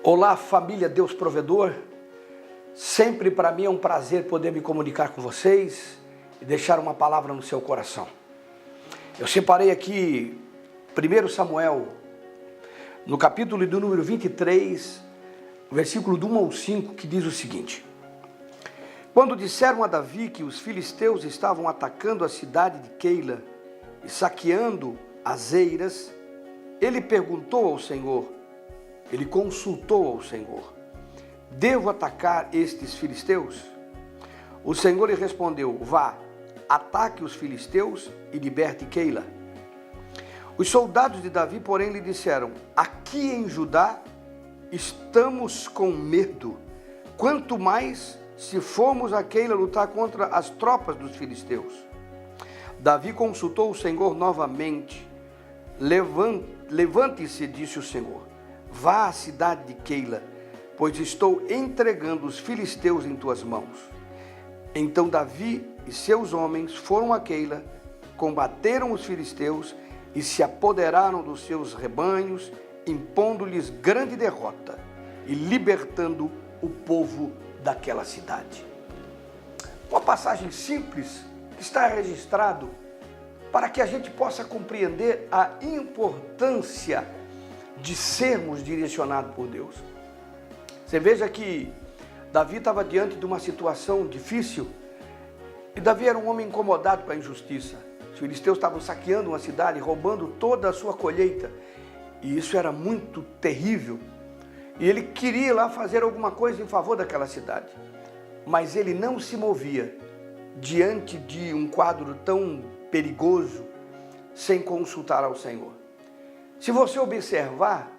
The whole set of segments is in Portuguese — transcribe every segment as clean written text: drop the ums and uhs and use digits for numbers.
Olá, família Deus Provedor. Sempre para mim é um prazer poder me comunicar com vocês e deixar uma palavra no seu coração. Eu separei aqui 1 Samuel, no capítulo do número 23, versículo do 1 ao 5, que diz o seguinte: Quando disseram a Davi que os filisteus estavam atacando a cidade de Keila e saqueando as eiras, ele perguntou ao Senhor, ele consultou ao Senhor: devo atacar estes filisteus? O Senhor lhe respondeu: vá, ataque os filisteus e liberte Keila. Os soldados de Davi, porém, lhe disseram: aqui em Judá estamos com medo, quanto mais se formos a Keila lutar contra as tropas dos filisteus. Davi consultou o Senhor novamente. Levante-se, disse o Senhor, vá à cidade de Keila, pois estou entregando os filisteus em tuas mãos. Então Davi e seus homens foram a Keila, combateram os filisteus e se apoderaram dos seus rebanhos, impondo-lhes grande derrota e libertando o povo daquela cidade. Uma passagem simples que está registrado para que a gente possa compreender a importância de sermos direcionados por Deus. Você veja que Davi estava diante de uma situação difícil e Davi era um homem incomodado com a injustiça. Os filisteus estavam saqueando uma cidade, roubando toda a sua colheita, e isso era muito terrível. E ele queria ir lá fazer alguma coisa em favor daquela cidade, mas ele não se movia diante de um quadro tão perigoso sem consultar ao Senhor. Se você observar,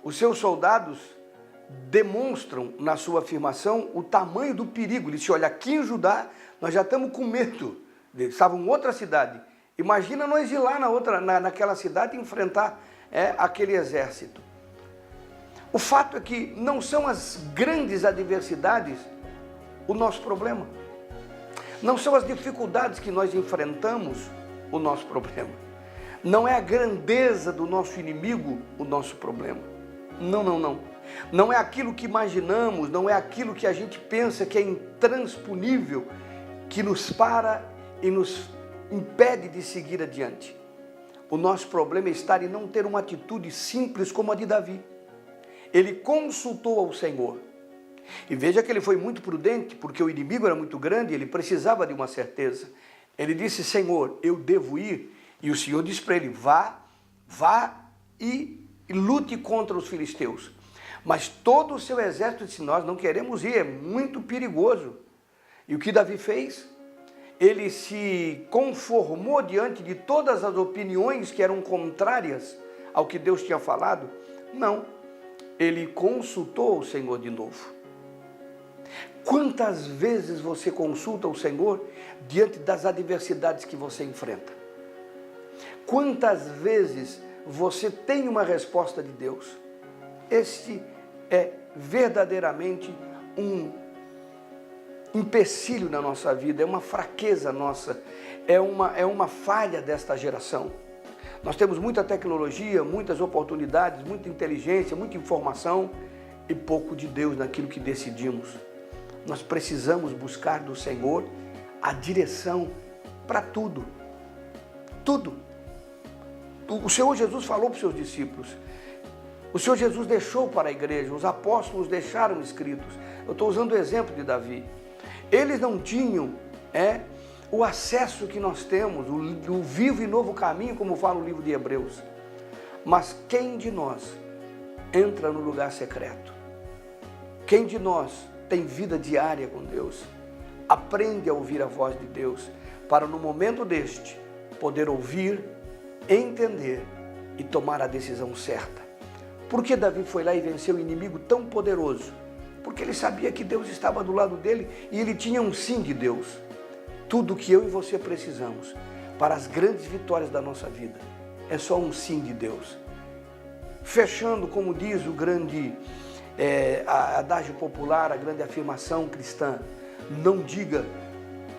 os seus soldados demonstram na sua afirmação o tamanho do perigo. Ele disse: olha, aqui em Judá nós já estamos com medo. Eles estavam em outra cidade. Imagina nós ir lá naquela cidade e enfrentar aquele exército. O fato é que não são as grandes adversidades o nosso problema. Não são as dificuldades que nós enfrentamos o nosso problema. Não é a grandeza do nosso inimigo o nosso problema. Não. Não é aquilo que imaginamos, não é aquilo que a gente pensa que é intransponível que nos para e nos impede de seguir adiante. O nosso problema é estar em não ter uma atitude simples como a de Davi. Ele consultou ao Senhor. E veja que ele foi muito prudente, porque o inimigo era muito grande e ele precisava de uma certeza. Ele disse: Senhor, eu devo ir? E o Senhor disse para ele: vá e lute contra os filisteus. Mas todo o seu exército disse: nós não queremos ir, é muito perigoso. E o que Davi fez? Ele se conformou diante de todas as opiniões que eram contrárias ao que Deus tinha falado? Não. Ele consultou o Senhor de novo. Quantas vezes você consulta o Senhor diante das adversidades que você enfrenta? Quantas vezes você tem uma resposta de Deus? Este é verdadeiramente um empecilho na nossa vida, é uma fraqueza nossa, é uma falha desta geração. Nós temos muita tecnologia, muitas oportunidades, muita inteligência, muita informação e pouco de Deus naquilo que decidimos. Nós precisamos buscar do Senhor a direção para tudo. Tudo. O Senhor Jesus falou para os seus discípulos. O Senhor Jesus deixou para a igreja, os apóstolos deixaram escritos. Eu estou usando o exemplo de Davi. Eles não tinham o acesso que nós temos, o vivo e novo caminho, como fala o livro de Hebreus. Mas quem de nós entra no lugar secreto? Quem de nós tem vida diária com Deus? Aprende a ouvir a voz de Deus, para no momento deste, poder ouvir, entender e tomar a decisão certa. Por que Davi foi lá e venceu um inimigo tão poderoso? Porque ele sabia que Deus estava do lado dele e ele tinha um sim de Deus. Tudo que eu e você precisamos para as grandes vitórias da nossa vida é só um sim de Deus. Fechando, como diz o grande adágio popular, a grande afirmação cristã: não diga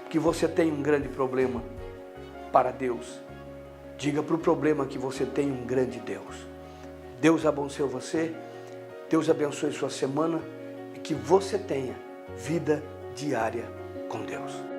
que você tem um grande problema para Deus. Diga para o problema que você tem um grande Deus. Deus abençoe você Deus abençoe sua semana e que você tenha vida diária com Deus.